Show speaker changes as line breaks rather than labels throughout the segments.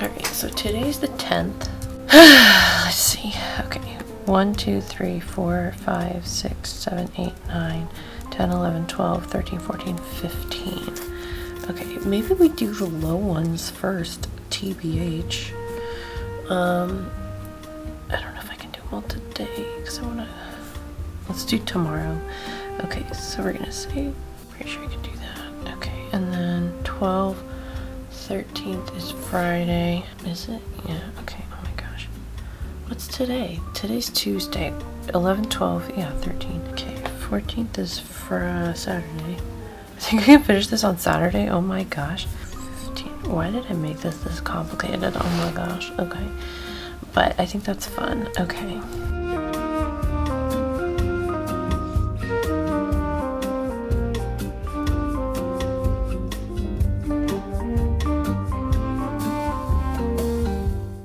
Alright, so today's the 10th. Let's see. Okay. 1, 2, 3, 4, 5, 6, 7, 8, 9, 10, 11, 12, 13, 14, 15. Okay, maybe we do the low ones first. TBH. I don't know if I can do them all today because I want to. Let's do tomorrow. Okay, so we're gonna say. Pretty sure I can do that. Okay, and then 12, 13th is Friday. Is it? Yeah. Okay. Oh my gosh. What's today? Today's Tuesday. 11, 12. Yeah, 13. Okay. 14th is for Saturday. I think I can finish this on Saturday. Oh my gosh. 15. Why did I make this complicated? Oh my gosh. Okay. But I think that's fun. Okay.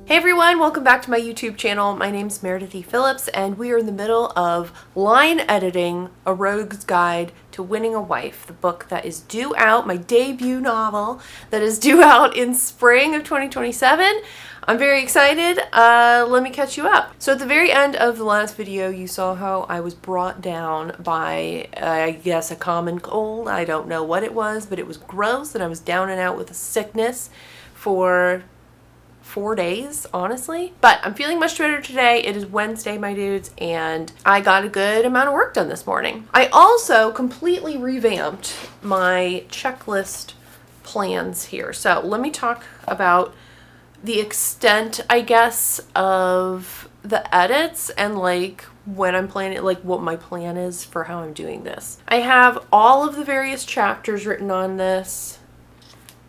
Hey everyone, welcome back to my YouTube channel. My name's Meredith Phillips and we are in the middle of line editing A Rogue's Guide to Winning a Wife, the book that is due out, my debut novel that is due out in spring of 2027. I'm very excited. Let me catch you up. So at the very end of the last video, you saw how I was brought down by, I guess, a common cold. I don't know what it was, but it was gross and I was down and out with a sickness for 4 days, honestly. But I'm feeling much better today. It is Wednesday, my dudes, and I got a good amount of work done this morning. I also completely revamped my checklist plans here. So let me talk about the extent, I guess, of the edits and like when I'm planning, like what my plan is for how I'm doing this. I have all of the various chapters written on this.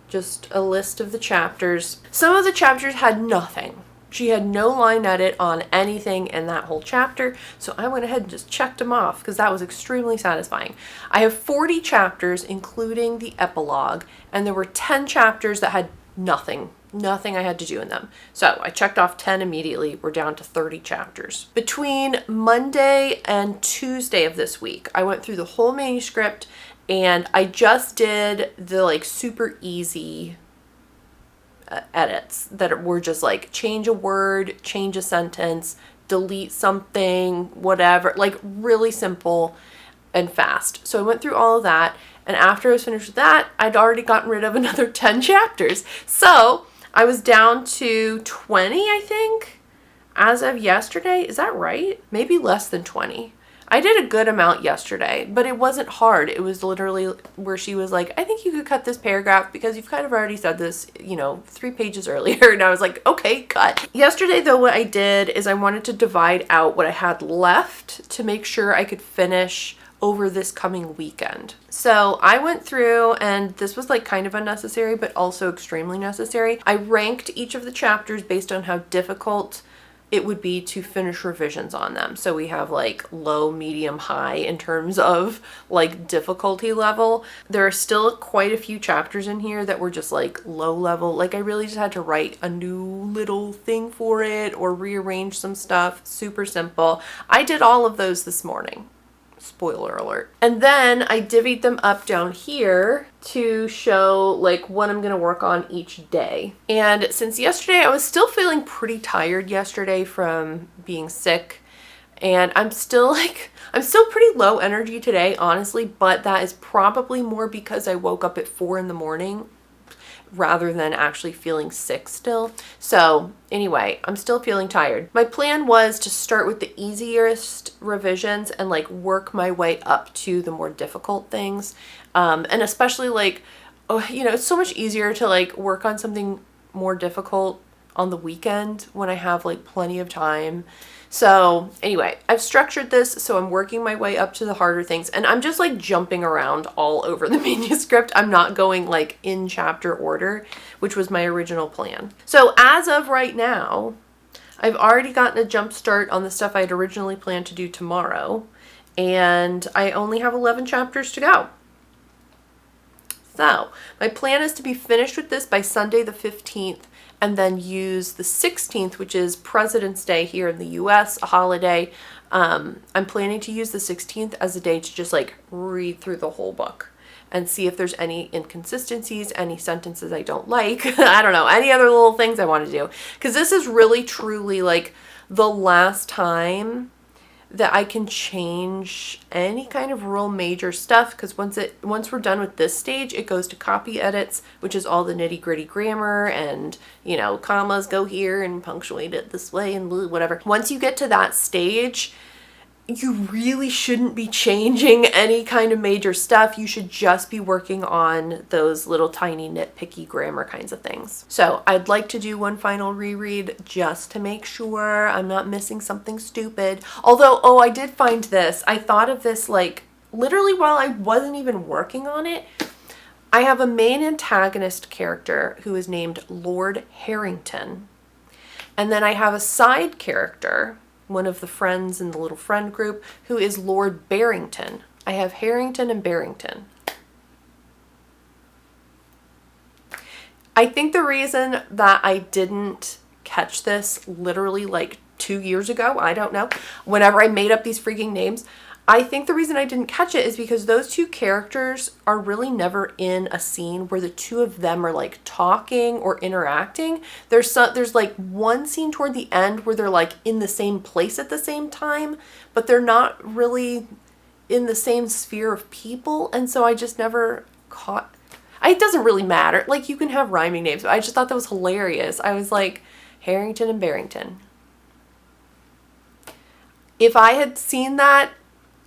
Just a list of the chapters. Some of the chapters had nothing. She had no line edit on anything in that whole chapter, so I went ahead and just checked them off because that was extremely satisfying. I have 40 chapters, including the epilogue, and there were 10 chapters that had nothing I had to do in them. So I checked off 10 immediately. We're down to 30 chapters. Between Monday and Tuesday of this week, I went through the whole manuscript and I just did the like super easy edits that were just like change a word, change a sentence, delete something, whatever, like really simple and fast. So I went through all of that, and after I was finished with that, I'd already gotten rid of another 10 chapters. So I was down to 20, I think, as of yesterday. Is that right? Maybe less than 20. I did a good amount yesterday, but it wasn't hard. It was literally where she was like, I think you could cut this paragraph because you've kind of already said this, 3 pages earlier. And I was like, okay, cut. Yesterday, though, what I did is I wanted to divide out what I had left to make sure I could finish over this coming weekend. So I went through, and this was like kind of unnecessary, but also extremely necessary. I ranked each of the chapters based on how difficult it would be to finish revisions on them. So we have like low, medium, high in terms of like difficulty level. There are still quite a few chapters in here that were just like low level. Like I really just had to write a new little thing for it or rearrange some stuff. Super simple. I did all of those this morning. Spoiler alert. And then I divvied them up down here to show like what I'm gonna work on each day. And since yesterday, I was still feeling pretty tired yesterday from being sick, and I'm still pretty low energy today, honestly, but that is probably more because I woke up at 4 in the morning rather than actually feeling sick still. So anyway, I'm still feeling tired. My plan was to start with the easiest revisions and like work my way up to the more difficult things. And especially like, it's so much easier to like work on something more difficult on the weekend when I have like plenty of time. So anyway, I've structured this so I'm working my way up to the harder things, and I'm just like jumping around all over the manuscript. I'm not going like in chapter order, which was my original plan. So as of right now, I've already gotten a jump start on the stuff I'd originally planned to do tomorrow, and I only have 11 chapters to go. So my plan is to be finished with this by Sunday the 15th, and then use the 16th, which is President's Day here in the US, a holiday. I'm planning to use the 16th as a day to just like read through the whole book. and see if there's any inconsistencies, any sentences I don't like. I don't know, any other little things I want to do. Because this is really truly like the last time that I can change any kind of real major stuff, because once we're done with this stage, it goes to copy edits, which is all the nitty-gritty grammar and, you know, commas go here and punctuate it this way and whatever. Once you get to that stage, you really shouldn't be changing any kind of major stuff. You should just be working on those little tiny nitpicky grammar kinds of things. So I'd like to do one final reread just to make sure I'm not missing something stupid. Although, oh, I did find this. I thought of this like literally while I wasn't even working on it. I have a main antagonist character who is named Lord Harrington. And then I have a side character, one of the friends in the little friend group, who is Lord Barrington. I have Harrington and Barrington. I think the reason that I didn't catch this literally like 2 years ago, I don't know, whenever I made up these freaking names, I think the reason I didn't catch it is because those two characters are really never in a scene where the two of them are like talking or interacting. There's like one scene toward the end where they're like in the same place at the same time, but they're not really in the same sphere of people. And so I just never caught, it doesn't really matter. Like you can have rhyming names, but I just thought that was hilarious. I was like, Harrington and Barrington. If I had seen that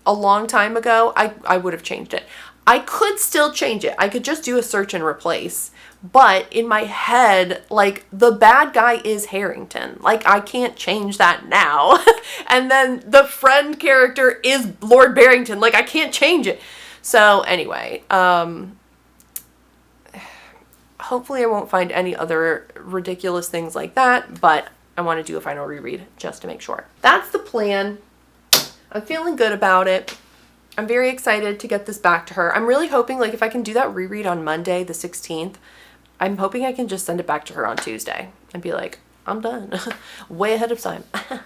a long time ago, I would have changed it. I could still change it. I could just do a search and replace. But in my head, like the bad guy is Harrington. Like I can't change that now. And then the friend character is Lord Barrington. Like I can't change it. So anyway, hopefully I won't find any other ridiculous things like that. But I want to do a final reread just to make sure. That's the plan. I'm feeling good about it. I'm very excited to get this back to her. I'm really hoping, like, if I can do that reread on Monday, the 16th, I'm hoping I can just send it back to her on Tuesday and be like, I'm done. Way ahead of time.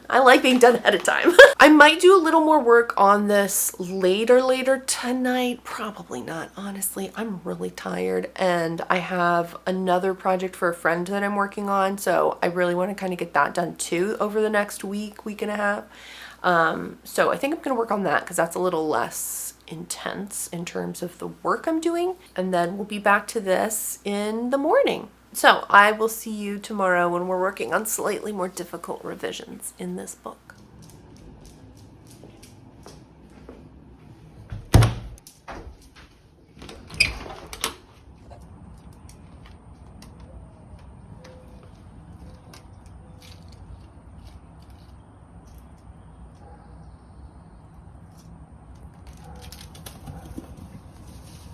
I like being done ahead of time. I might do a little more work on this later tonight. Probably not, honestly. I'm really tired and I have another project for a friend that I'm working on. So I really want to kind of get that done too over the next week and a half. So I think I'm going to work on that because that's a little less intense in terms of the work I'm doing. And then we'll be back to this in the morning. So I will see you tomorrow when we're working on slightly more difficult revisions in this book.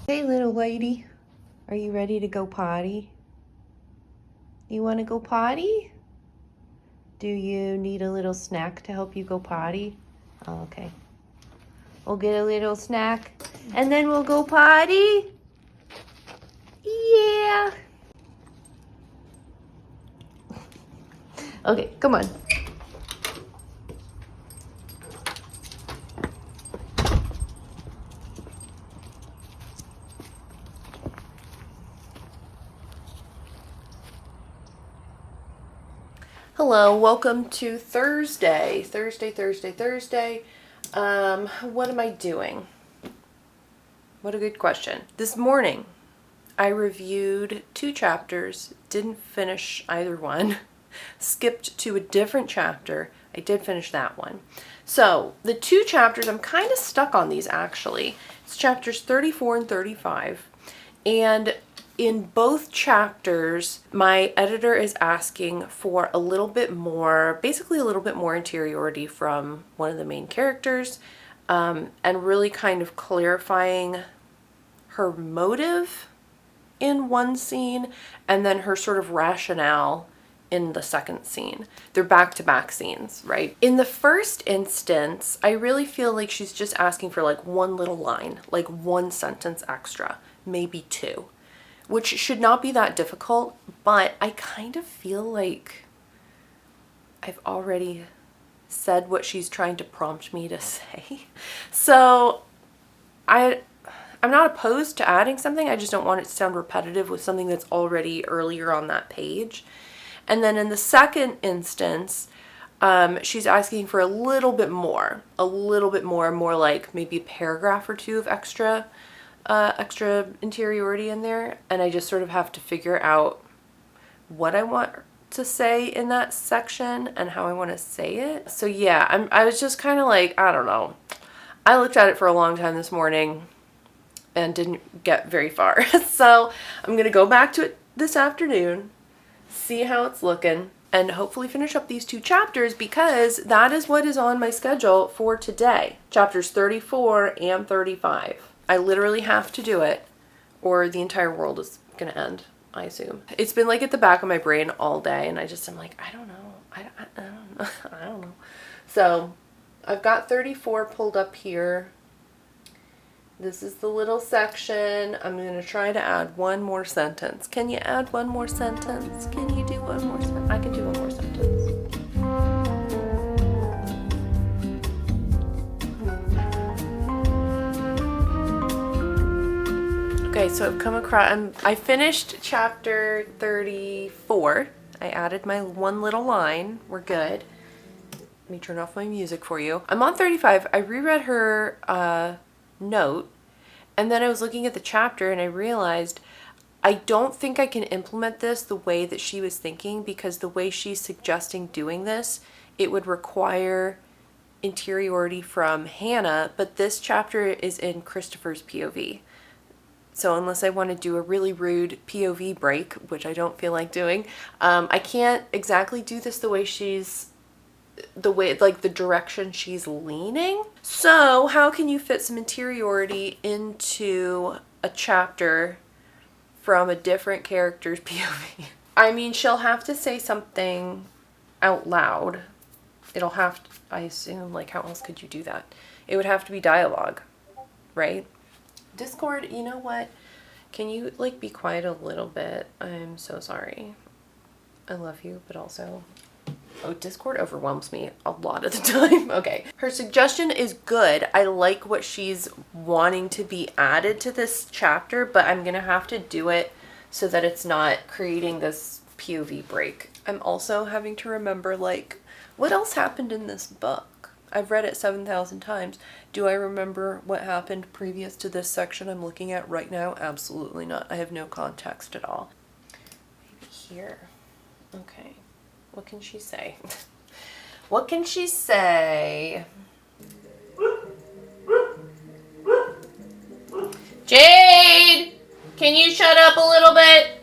Hey, little lady, are you ready to go potty? You want to go potty? Do you need a little snack to help you go potty? Oh, okay. We'll get a little snack and then we'll go potty. Yeah. Okay, come on. Hello, welcome to Thursday. Thursday. What am I doing? What a good question. This morning, I reviewed 2 chapters, didn't finish either one, skipped to a different chapter. I did finish that one. So the 2 chapters, I'm kind of stuck on these actually. It's chapters 34 and 35. And in both chapters, my editor is asking for a little bit more, basically a little bit more interiority from one of the main characters, and really kind of clarifying her motive in one scene, and then her sort of rationale in the second scene. They're back-to-back scenes, right? In the first instance, I really feel like she's just asking for like one little line, like one sentence extra, maybe 2. Which should not be that difficult, but I kind of feel like I've already said what she's trying to prompt me to say. So I I'm not opposed to adding something. I just don't want it to sound repetitive with something that's already earlier on that page. And then in the second instance, she's asking for a little bit more, more like maybe a paragraph or two of extra interiority in there. And I just sort of have to figure out what I want to say in that section and how I want to say it. So yeah, I was just kind of like, I don't know. I looked at it for a long time this morning and didn't get very far. So I'm going to go back to it this afternoon, see how it's looking, and hopefully finish up these 2 chapters, because that is what is on my schedule for today. Chapters 34 and 35. I literally have to do it or the entire world is going to end, I assume. It's been like at the back of my brain all day, and I just am like, I don't know. I don't know. I don't know. So I've got 34 pulled up here. This is the little section. I'm going to try to add one more sentence. Can you add one more sentence? Can you do one more sentence? I can do one more sentence. Okay, so I've come across, I finished chapter 34. I added my one little line. We're good. Let me turn off my music for you. I'm on 35. I reread her note, and then I was looking at the chapter and I realized I don't think I can implement this the way that she was thinking, because the way she's suggesting doing this, it would require interiority from Hannah, but this chapter is in Christopher's POV. So unless I want to do a really rude POV break, which I don't feel like doing, I can't exactly do this the way like the direction she's leaning. So how can you fit some interiority into a chapter from a different character's POV? I mean, she'll have to say something out loud. It'll have to, I assume, like, how else could you do that? It would have to be dialogue, right? Discord, you know what? Can you, like, be quiet a little bit? I'm so sorry. I love you, but also... Oh, Discord overwhelms me a lot of the time. Okay. Her suggestion is good. I like what she's wanting to be added to this chapter, but I'm going to have to do it so that it's not creating this POV break. I'm also having to remember, like, what else happened in this book? I've read it 7,000 times. Do I remember what happened previous to this section I'm looking at right now? Absolutely not. I have no context at all. Maybe here. Okay. What can she say? What can she say? Jade! Can you shut up a little bit?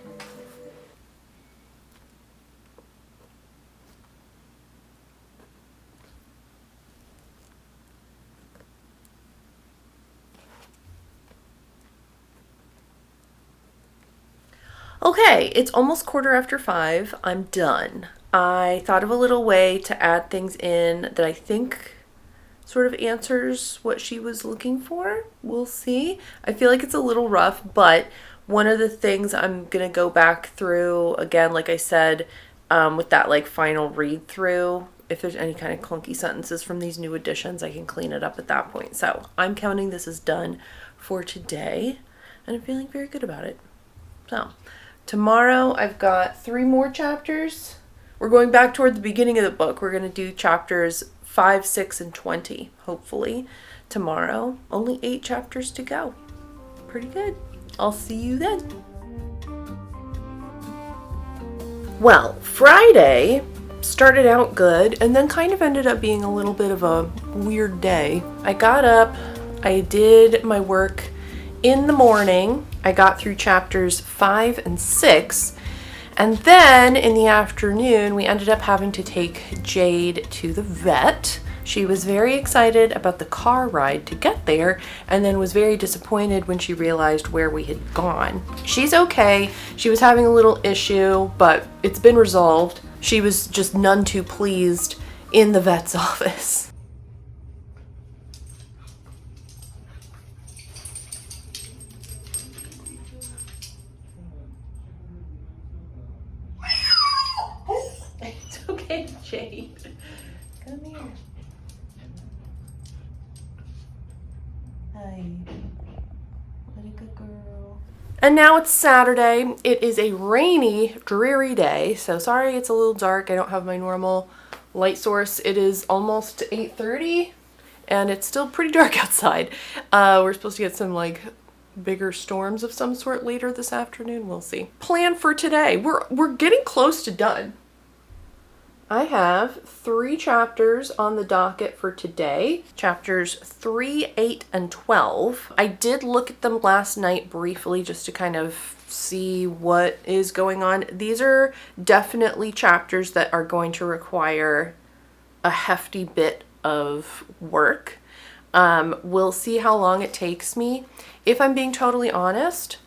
Okay, it's almost 5:15. I'm done. I thought of a little way to add things in that I think sort of answers what she was looking for. We'll see. I feel like it's a little rough, but one of the things I'm going to go back through, again, like I said, with that like final read through, if there's any kind of clunky sentences from these new editions, I can clean it up at that point. So I'm counting this as done for today, and I'm feeling very good about it. So tomorrow I've got 3 more chapters. We're going back toward the beginning of the book. We're going to do chapters 5, 6, and 20, hopefully, tomorrow. Only 8 chapters to go. Pretty good. I'll see you then. Well, Friday started out good and then kind of ended up being a little bit of a weird day. I got up, I did my work in the morning. I got through chapters 5 and 6. And then in the afternoon, we ended up having to take Jade to the vet. She was very excited about the car ride to get there, and then was very disappointed when she realized where we had gone. She's okay. She was having a little issue, but it's been resolved. She was just none too pleased in the vet's office. Okay, Jade. Come here. Hi. girl. And now it's Saturday. It is a rainy, dreary day. So sorry it's a little dark. I don't have my normal light source. It is almost 8:30 and it's still pretty dark outside. We're supposed to get some like bigger storms of some sort later this afternoon. We'll see. Plan for today. We're getting close to done. I have 3 chapters on the docket for today. Chapters 3, 8, and 12. I did look at them last night briefly just to kind of see what is going on. These are definitely chapters that are going to require a hefty bit of work. We'll see how long it takes me. If I'm being totally honest,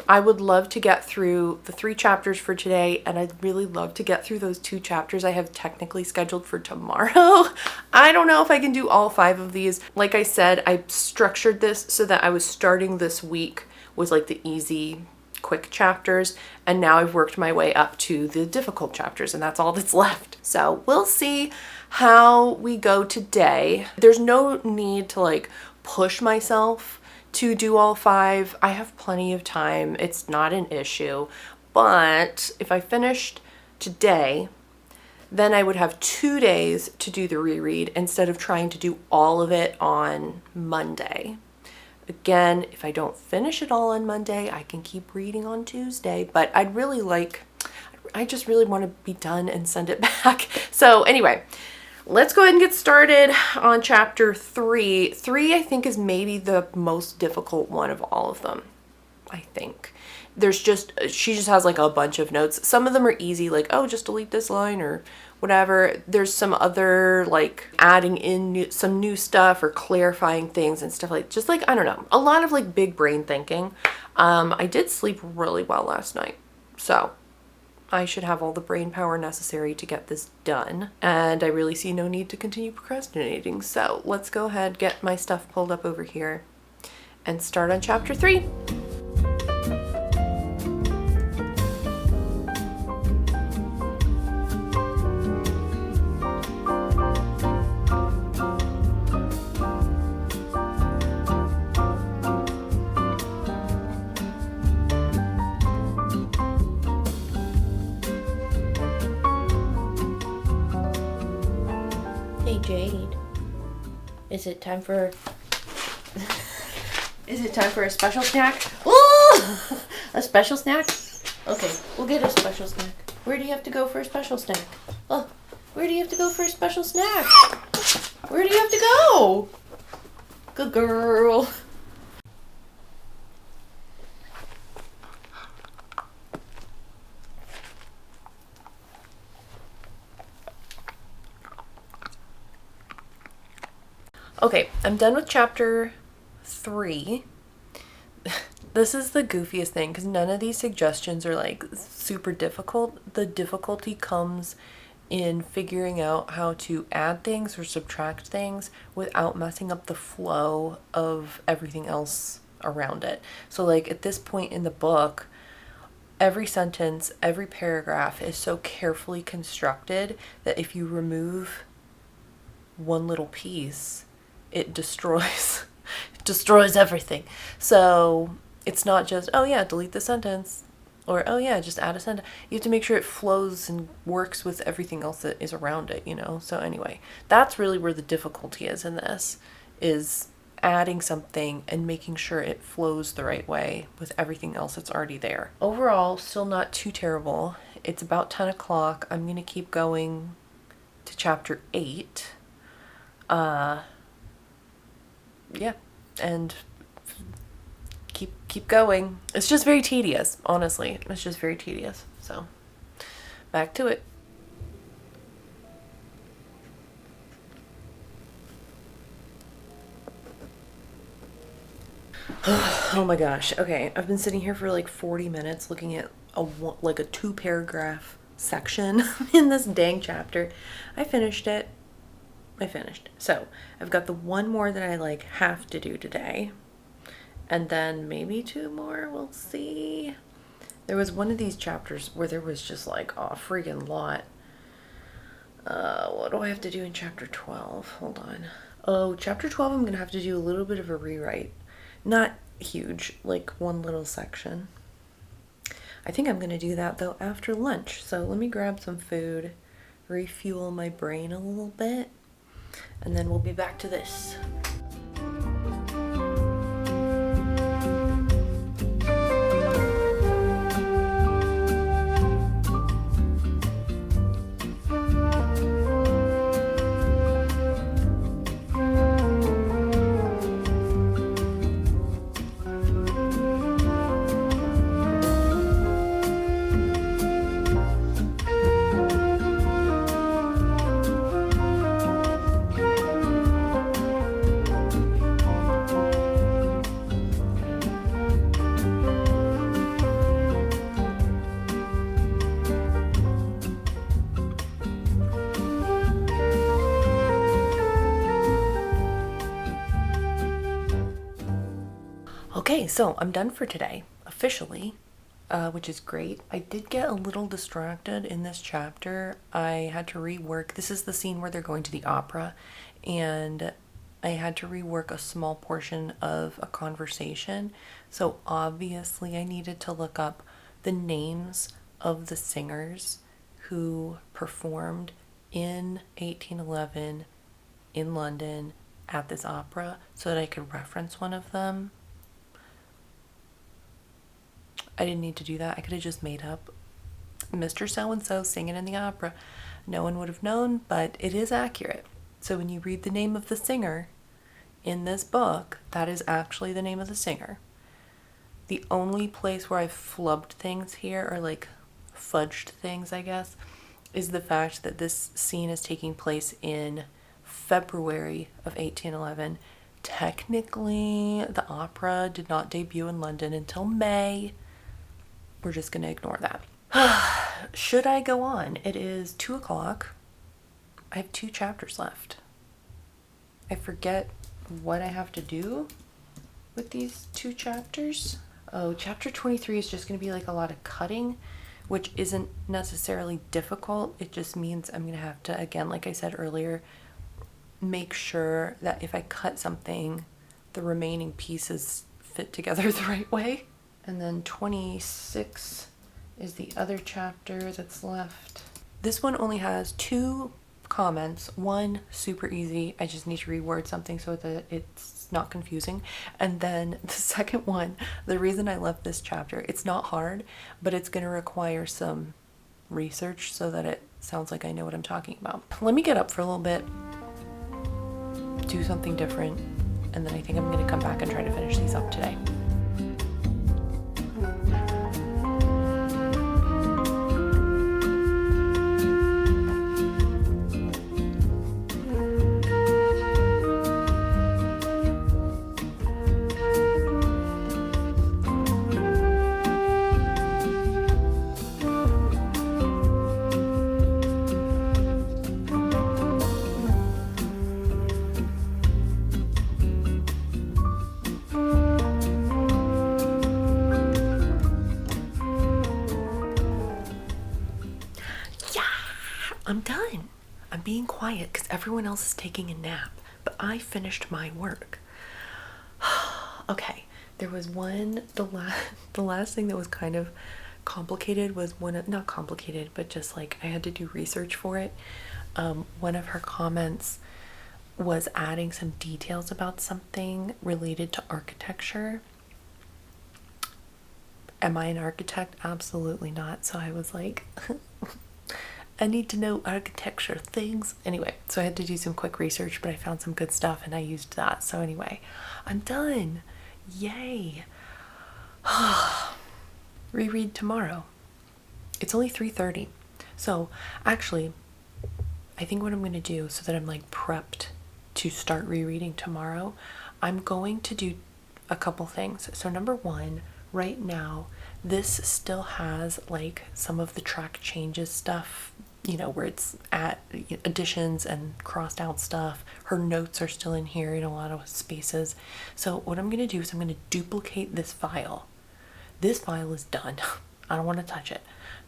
I would love to get through the 3 chapters for today, and I'd really love to get through those 2 chapters I have technically scheduled for tomorrow. I don't know if I can do all 5 of these. Like I said, I structured this so that I was starting this week with like the easy, quick chapters, and now I've worked my way up to the difficult chapters, and that's all that's left. So we'll see how we go today. There's no need to like push myself to do all 5. I have plenty of time. It's not an issue. But if I finished today, then I would have 2 days to do the reread instead of trying to do all of it on Monday. Again, if I don't finish it all on Monday, I can keep reading on Tuesday, but I just really want to be done and send it back. So anyway, let's go ahead and get started on chapter 3. 3, I think, is maybe the most difficult one of all of them, I think. She just has like a bunch of notes. Some of them are easy, like, oh, just delete this line or whatever. There's some other like adding in some new stuff or clarifying things and stuff like, just like, I don't know, a lot of like big brain thinking. I did sleep really well last night, so I should have all the brain power necessary to get this done, and I really see no need to continue procrastinating. So let's go ahead, get my stuff pulled up over here, and start on chapter 3. Jade, is it time for a special snack? Ooh! A special snack? Okay, we'll get a special snack. Where do you have to go for a special snack? Oh, where do you have to go for a special snack? Where do you have to go? Good girl. Okay, I'm done with chapter 3. This is the goofiest thing because none of these suggestions are like super difficult. The difficulty comes in figuring out how to add things or subtract things without messing up the flow of everything else around it. So like at this point in the book, every sentence, every paragraph is so carefully constructed that if you remove one little piece, it destroys everything. So it's not just, oh yeah, delete the sentence, or oh yeah, just add a sentence. You have to make sure it flows and works with everything else that is around it, you know? So anyway, that's really where the difficulty is in this, is adding something and making sure it flows the right way with everything else that's already there. Overall, still not too terrible. It's about 10 o'clock. I'm going to keep going to chapter 8. Yeah, and keep going. It's just very tedious, honestly. It's just very tedious. So, back to it. Oh my gosh. Okay, I've been sitting here for like 40 minutes looking at a 2-paragraph section in this dang chapter. I finished it. So I've got the one more that I like have to do today, and then maybe 2 more. We'll see. There was one of these chapters where there was just like a freaking lot. What do I have to do in chapter 12? Hold on. Oh, chapter 12 I'm gonna have to do a little bit of a rewrite. Not huge, like one little section. I think I'm gonna do that though after lunch. So let me grab some food, refuel my brain a little bit, and then we'll be back to this. Okay, so I'm done for today, officially, which is great. I did get a little distracted in this chapter. I had to rework. This is the scene where they're going to the opera, and I had to rework a small portion of a conversation. So obviously I needed to look up the names of the singers who performed in 1811 in London at this opera so that I could reference one of them. I didn't need to do that. I could have just made up Mr. So-and-so singing in the opera. No one would have known, but it is accurate. So when you read the name of the singer in this book, that is actually the name of the singer. The only place where I've flubbed things here, or like fudged things, I guess, is the fact that this scene is taking place in February of 1811. Technically, the opera did not debut in London until May. We're just going to ignore that. Should I go on? It is 2 o'clock. I have 2 chapters left. I forget what I have to do with these 2 chapters. Oh, chapter 23 is just going to be like a lot of cutting, which isn't necessarily difficult. It just means I'm going to have to, again, like I said earlier, make sure that if I cut something, the remaining pieces fit together the right way. And then 26 is the other chapter that's left. This one only has 2 comments. One, super easy. I just need to reword something so that it's not confusing. And then the second one, the reason I left this chapter, it's not hard, but it's going to require some research so that it sounds like I know what I'm talking about. Let me get up for a little bit, do something different, and then I think I'm going to come back and try to finish these up today. I'm done. I'm being quiet because everyone else is taking a nap, but I finished my work. Okay, there was the last thing that was kind of complicated was not complicated, but just like I had to do research for it. One of her comments was adding some details about something related to architecture. Am I an architect? Absolutely not. So I was like, I need to know architecture things. Anyway, so I had to do some quick research, but I found some good stuff and I used that. So anyway, I'm done. Yay. Reread tomorrow. It's only 3:30. So actually, I think what I'm going to do so that I'm like prepped to start rereading tomorrow, I'm going to do a couple things. So number one, right now, this still has like some of the track changes stuff, you know, where it's at additions and crossed out stuff. Her notes are still in here in a lot of spaces. So what I'm going to do is I'm going to duplicate this file. This file is done. I don't want to touch it.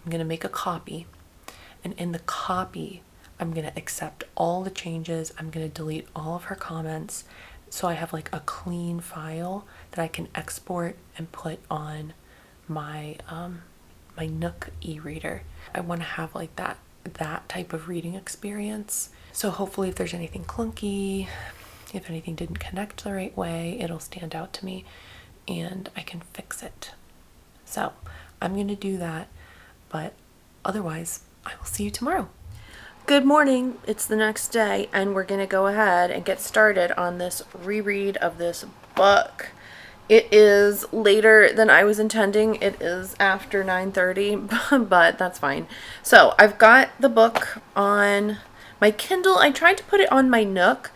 I'm going to make a copy. And in the copy, I'm going to accept all the changes. I'm going to delete all of her comments. so I have like a clean file that I can export and put on my my Nook e-reader. I want to have like that type of reading experience. So hopefully if there's anything clunky, if anything didn't connect the right way, it'll stand out to me and I can fix it. So I'm going to do that, but otherwise I will see you tomorrow. Good morning. It's the next day and we're going to go ahead and get started on this reread of this book. It is later than I was intending. It is after 9:30, but that's fine. So I've got the book on my Kindle. I tried to put it on my Nook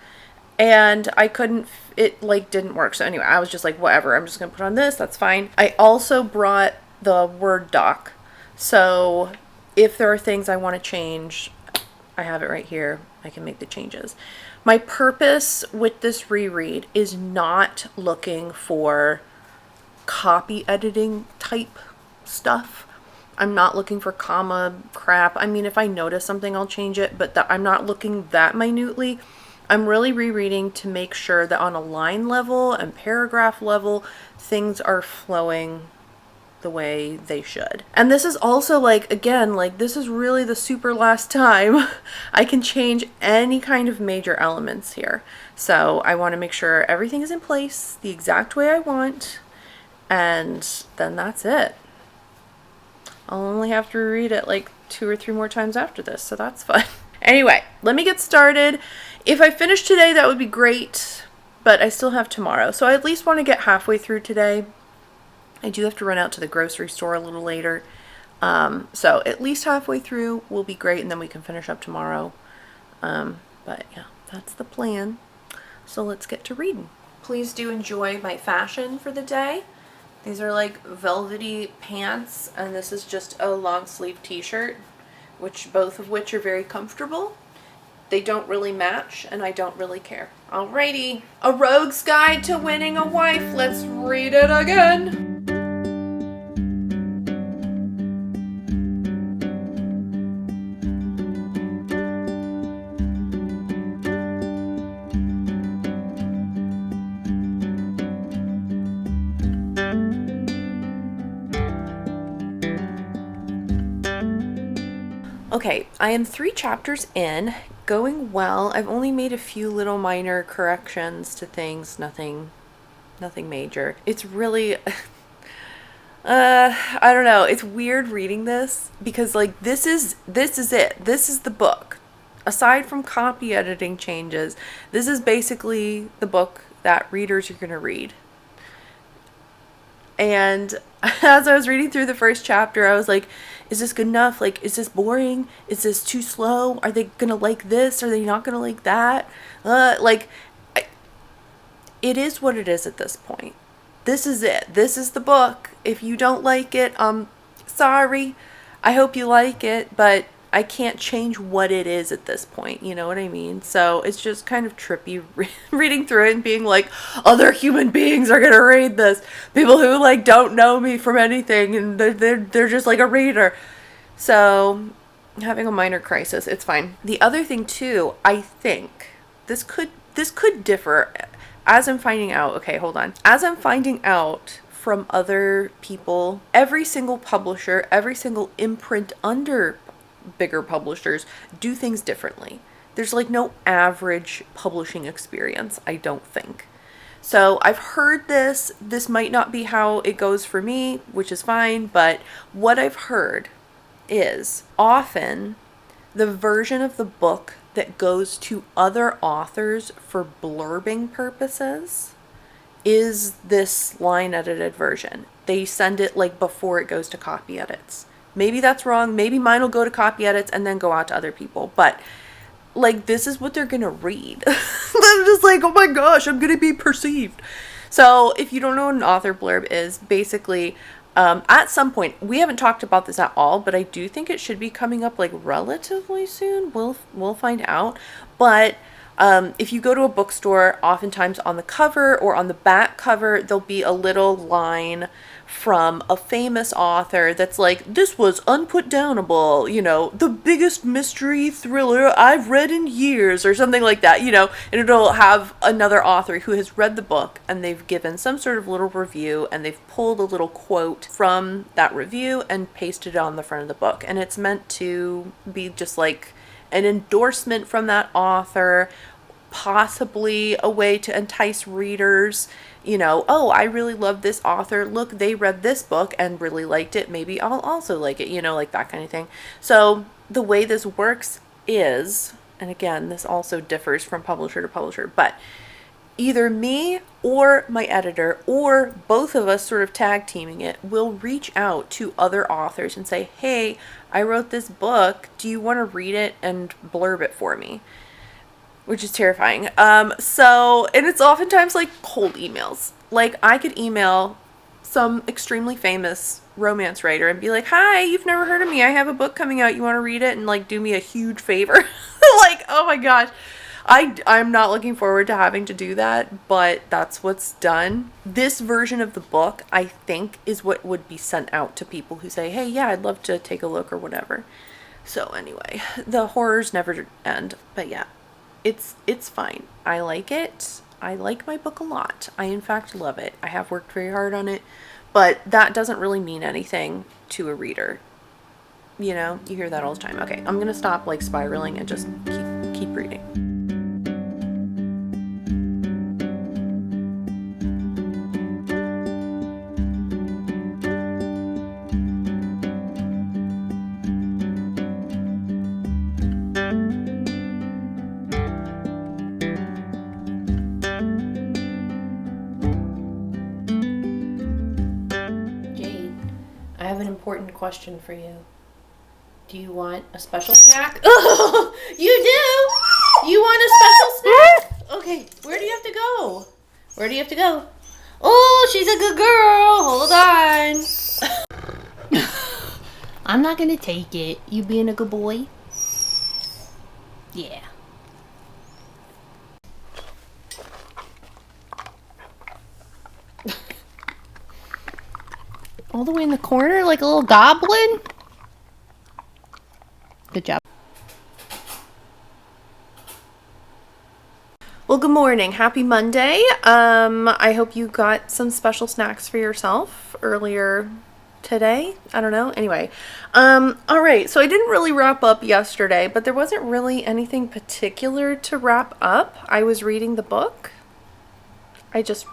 and I couldn't, it like didn't work. So anyway, I was just like, whatever, I'm just going to put on this. That's fine. I also brought the Word doc. So if there are things I want to change, I have it right here. I can make the changes. My purpose with this reread is not looking for copy editing type stuff. I'm not looking for comma crap. I mean, if I notice something, I'll change it, but I'm not looking that minutely. I'm really rereading to make sure that on a line level and paragraph level, things are flowing the way they should. And this is also like, again, like this is really the super last time I can change any kind of major elements here. So I want to make sure everything is in place the exact way I want, and then that's it. I'll only have to reread it like 2 or 3 more times after this, so that's fun. Anyway, let me get started. If I finish today, that would be great, but I still have tomorrow. So I at least want to get halfway through today. I do have to run out to the grocery store a little later. So at least halfway through will be great, and then we can finish up tomorrow. But yeah, that's the plan. So let's get to reading. Please do enjoy my fashion for the day. These are like velvety pants, and this is just a long sleeve t-shirt, both of which are very comfortable. They don't really match, and I don't really care. Alrighty, A Rogue's Guide to Winning a Wife. Let's read it again. Okay, I am 3 chapters in, going well. I've only made a few little minor corrections to things, nothing major. It's really, I don't know, it's weird reading this because like this is it. This is the book. Aside from copy editing changes, this is basically the book that readers are going to read. And as I was reading through the first chapter, I was like, is this good enough? Like, is this boring? Is this too slow? Are they going to like this? Are they not going to like that? It is what it is at this point. This is it. This is the book. If you don't like it, sorry. I hope you like it, but I can't change what it is at this point. You know what I mean? So it's just kind of trippy reading through it and being like, other human beings are going to read this. People who like don't know me from anything, and they're just like a reader. So having a minor crisis, it's fine. The other thing too, I think this could differ as I'm finding out. Okay, hold on. As I'm finding out from other people, every single publisher, every single imprint under bigger publishers do things differently. There's like no average publishing experience, I don't think. So I've heard this might not be how it goes for me, which is fine, but what I've heard is often the version of the book that goes to other authors for blurbing purposes is this line edited version. They send it like before it goes to copy edits. Maybe that's wrong. Maybe mine will go to copy edits and then go out to other people. But like, this is what they're going to read. I'm just like, oh my gosh, I'm going to be perceived. So if you don't know what an author blurb is, basically, at some point, we haven't talked about this at all, but I do think it should be coming up like relatively soon. We'll find out. But if you go to a bookstore, oftentimes on the cover or on the back cover, there'll be a little line from a famous author that's like, this was unputdownable, you know, the biggest mystery thriller I've read in years, or something like that, you know, and it'll have another author who has read the book and they've given some sort of little review and they've pulled a little quote from that review and pasted it on the front of the book. And it's meant to be just like an endorsement from that author, possibly a way to entice readers, you know, oh, I really love this author. Look, they read this book and really liked it. Maybe I'll also like it, you know, like that kind of thing. So the way this works is, and again, this also differs from publisher to publisher, but either me or my editor or both of us sort of tag teaming it will reach out to other authors and say, hey, I wrote this book. Do you want to read it and blurb it for me? Which is terrifying. And it's oftentimes like cold emails. Like I could email some extremely famous romance writer and be like, hi, you've never heard of me. I have a book coming out. You want to read it and like do me a huge favor? Like, oh my gosh. I'm not looking forward to having to do that, but that's what's done. This version of the book, I think, is what would be sent out to people who say, hey, yeah, I'd love to take a look or whatever. So anyway, the horrors never end. But yeah, it's fine. I like it. I like my book a lot. I, in fact, love it. I have worked very hard on it, but that doesn't really mean anything to a reader. You know, you hear that all the time. Okay, I'm going to stop like spiraling and just keep reading. Important question for you. Do you want a special snack? Oh, you do? You want a special snack? Okay, where do you have to go? Where do you have to go? Oh, she's a good girl. Hold on. I'm not gonna take it. You being a good boy? Yeah. All the way in the corner like a little goblin? Good job. Well, good morning. Happy Monday. I hope you got some special snacks for yourself earlier today. I don't know. Anyway. All right. So I didn't really wrap up yesterday, but there wasn't really anything particular to wrap up. I was reading the book. I just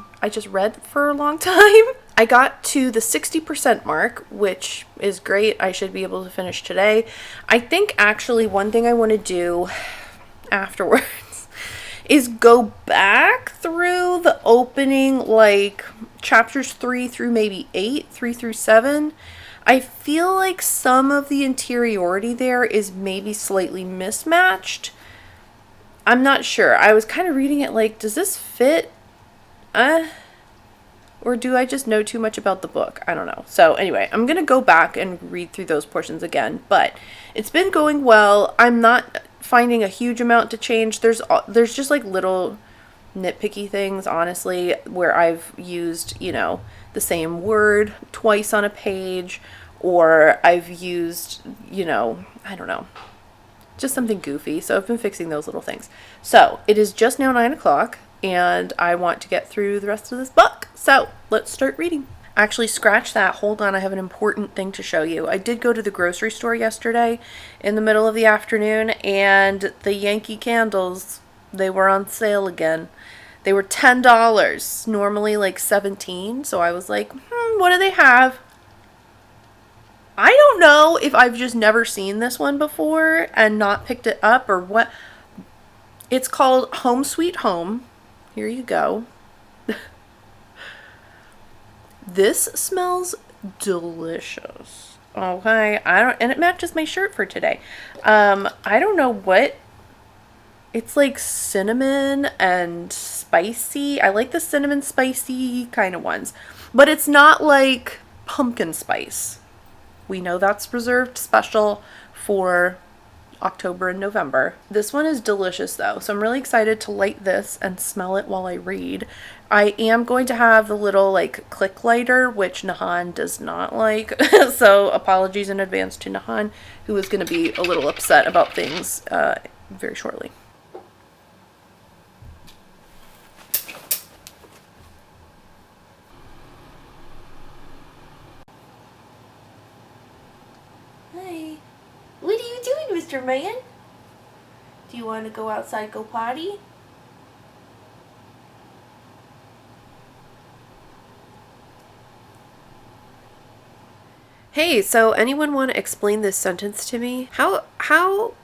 read for a long time. I got to the 60% mark, which is great. I should be able to finish today. I think actually one thing I want to do afterwards is go back through the opening, like chapters 3 through maybe 8, 3 through 7. I feel like some of the interiority there is maybe slightly mismatched. I'm not sure. I was kind of reading it like, does this fit? Or do I just know too much about the book? I don't know. So anyway, I'm going to go back and read through those portions again. But it's been going well. I'm not finding a huge amount to change. There's just like little nitpicky things, honestly, where I've used, you know, the same word twice on a page. Or I've used, you know, I don't know, just something goofy. So I've been fixing those little things. So it is just now 9 o'clock. And I want to get through the rest of this book. So let's start reading. Actually, scratch that. Hold on. I have an important thing to show you. I did go to the grocery store yesterday in the middle of the afternoon, and the Yankee candles, they were on sale again. They were $10, normally like $17. So I was like, what do they have? I don't know if I've just never seen this one before and not picked it up or what. It's called Home Sweet Home. Here you go. This smells delicious. Okay, and it matches my shirt for today. I don't know what. It's like cinnamon and spicy. I like the cinnamon spicy kind of ones, but it's not like pumpkin spice. We know that's reserved special for October and November. This one is delicious though, so I'm really excited to light this and smell it while I read. I am going to have the little like click lighter, which Nahan does not like. So apologies in advance to Nahan, who is going to be a little upset about things very shortly. Hi. What are you doing, Mr. Man? Do you want to go outside, go potty? Hey, so anyone want to explain this sentence to me? How,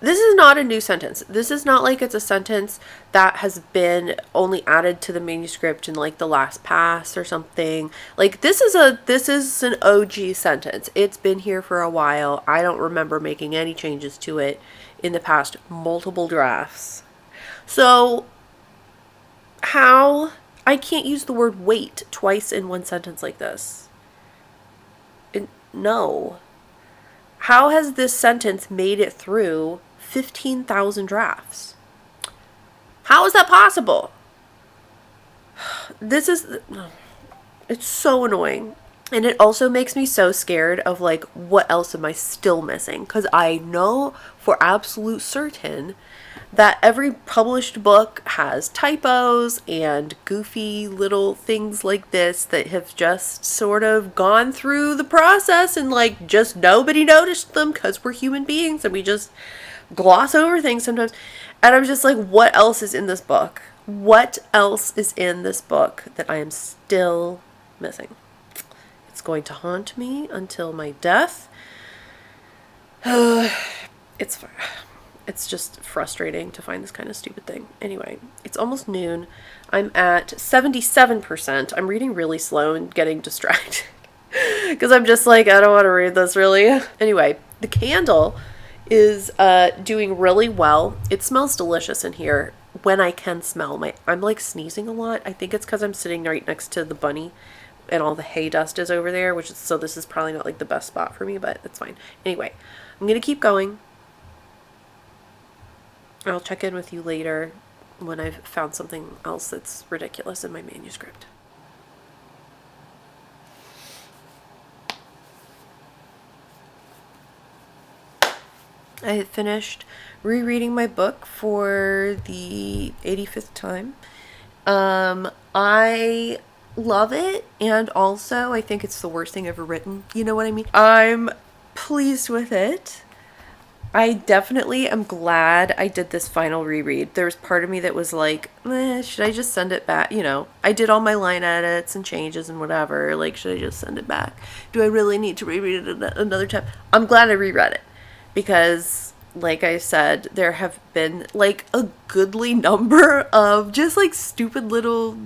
this is not a new sentence. This is not like it's a sentence that has been only added to the manuscript in like the last pass or something. Like this is an OG sentence. It's been here for a while. I don't remember making any changes to it in the past multiple drafts. So how, I can't use the word wait twice in one sentence like this. No. How has this sentence made it through 15,000 drafts? How is that possible? It's so annoying. And it also makes me so scared of like, what else am I still missing? Because I know for absolute certain that every published book has typos and goofy little things like this that have just sort of gone through the process and like just nobody noticed them because we're human beings and we just gloss over things sometimes. And I'm just like, what else is in this book? What else is in this book that I am still missing? It's going to haunt me until my death. It's just frustrating to find this kind of stupid thing. Anyway, it's almost noon. I'm at 77%. I'm reading really slow and getting distracted. Because I'm just like, I don't want to read this really. Anyway, the candle is doing really well. It smells delicious in here when I can smell. I'm like sneezing a lot. I think it's because I'm sitting right next to the bunny and all the hay dust is over there, so this is probably not like the best spot for me, but it's fine. Anyway, I'm going to keep going. I'll check in with you later when I've found something else that's ridiculous in my manuscript. I had finished rereading my book for the 85th time. I love it, and also I think it's the worst thing ever written. You know what I mean? I'm pleased with it. I definitely am glad I did this final reread. There was part of me that was like, should I just send it back? You know, I did all my line edits and changes and whatever. Like, should I just send it back? Do I really need to reread it another time? I'm glad I reread it because, like I said, there have been like a goodly number of just like stupid little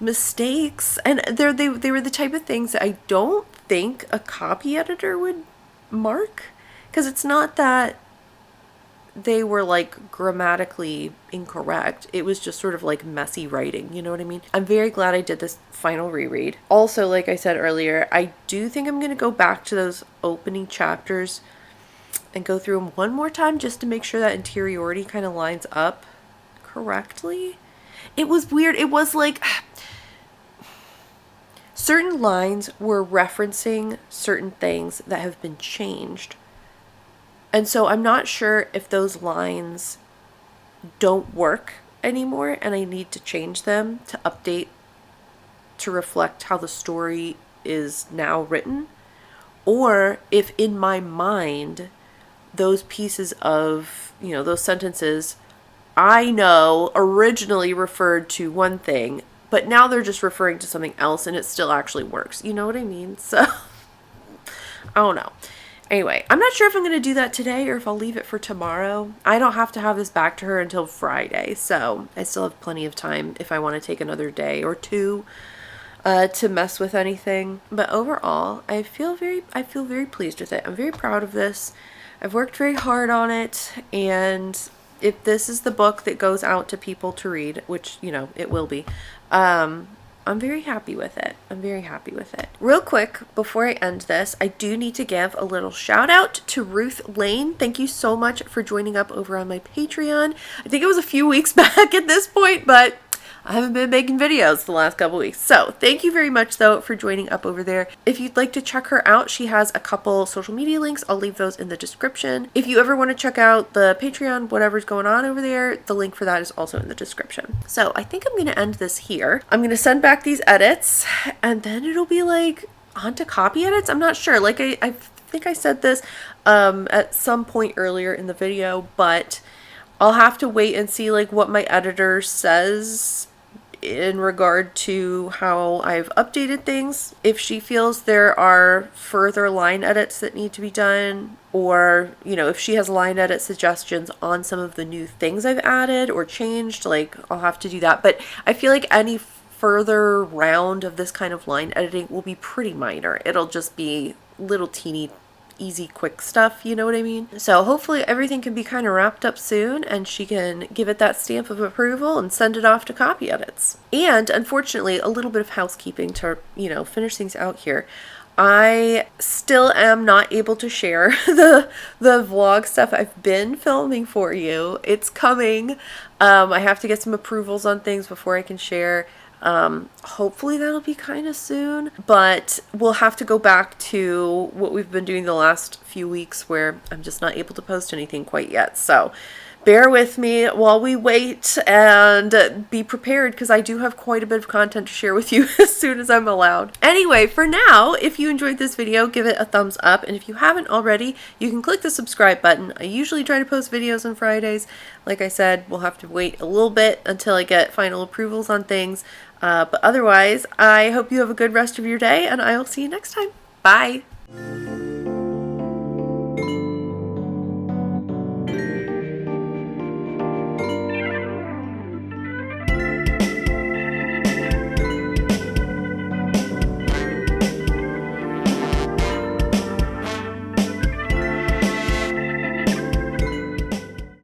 mistakes. And they were the type of things that I don't think a copy editor would mark. Because it's not that they were like grammatically incorrect. It was just sort of like messy writing. You know what I mean? I'm very glad I did this final reread. Also, like I said earlier, I do think I'm going to go back to those opening chapters and go through them one more time just to make sure that interiority kind of lines up correctly. It was weird. It was like certain lines were referencing certain things that have been changed. And so I'm not sure if those lines don't work anymore and I need to change them to update to reflect how the story is now written, or if in my mind those pieces of, those sentences I know originally referred to one thing, but now they're just referring to something else and it still actually works. You know what I mean? So I don't know. Anyway, I'm not sure if I'm going to do that today or if I'll leave it for tomorrow. I don't have to have this back to her until Friday, so I still have plenty of time if I want to take another day or two to mess with anything. But overall, I feel very pleased with it. I'm very proud of this. I've worked very hard on it, and if this is the book that goes out to people to read, which, it will be, I'm I'm very happy with it. I'm very happy with it. Real quick, before I end this, I do need to give a little shout out to Ruth Lane. Thank you so much for joining up over on my Patreon. I think it was a few weeks back at this point, but I haven't been making videos the last couple weeks. So thank you very much though for joining up over there. If you'd like to check her out, she has a couple social media links. I'll leave those in the description. If you ever want to check out the Patreon, whatever's going on over there, the link for that is also in the description. So I think I'm going to end this here. I'm going to send back these edits and then it'll be like on to copy edits. I'm not sure. Like I think I said this at some point earlier in the video, but I'll have to wait and see like what my editor says in regard to how I've updated things. If she feels there are further line edits that need to be done, or, you know, if she has line edit suggestions on some of the new things I've added or changed, like I'll have to do that. But I feel like any further round of this kind of line editing will be pretty minor. It'll just be little teeny easy, quick stuff, you know what I mean? So hopefully everything can be kind of wrapped up soon and she can give it that stamp of approval and send it off to copy edits. And unfortunately, a little bit of housekeeping to, you know, finish things out here. I still am not able to share the vlog stuff I've been filming for you. It's coming. I have to get some approvals on things before I can share. Hopefully that'll be kind of soon, but we'll have to go back to what we've been doing the last few weeks where I'm just not able to post anything quite yet. So bear with me while we wait and be prepared because I do have quite a bit of content to share with you as soon as I'm allowed. Anyway, for now, if you enjoyed this video, give it a thumbs up. And if you haven't already, you can click the subscribe button. I usually try to post videos on Fridays. Like I said, we'll have to wait a little bit until I get final approvals on things. But otherwise, I hope you have a good rest of your day and I will see you next time. Bye.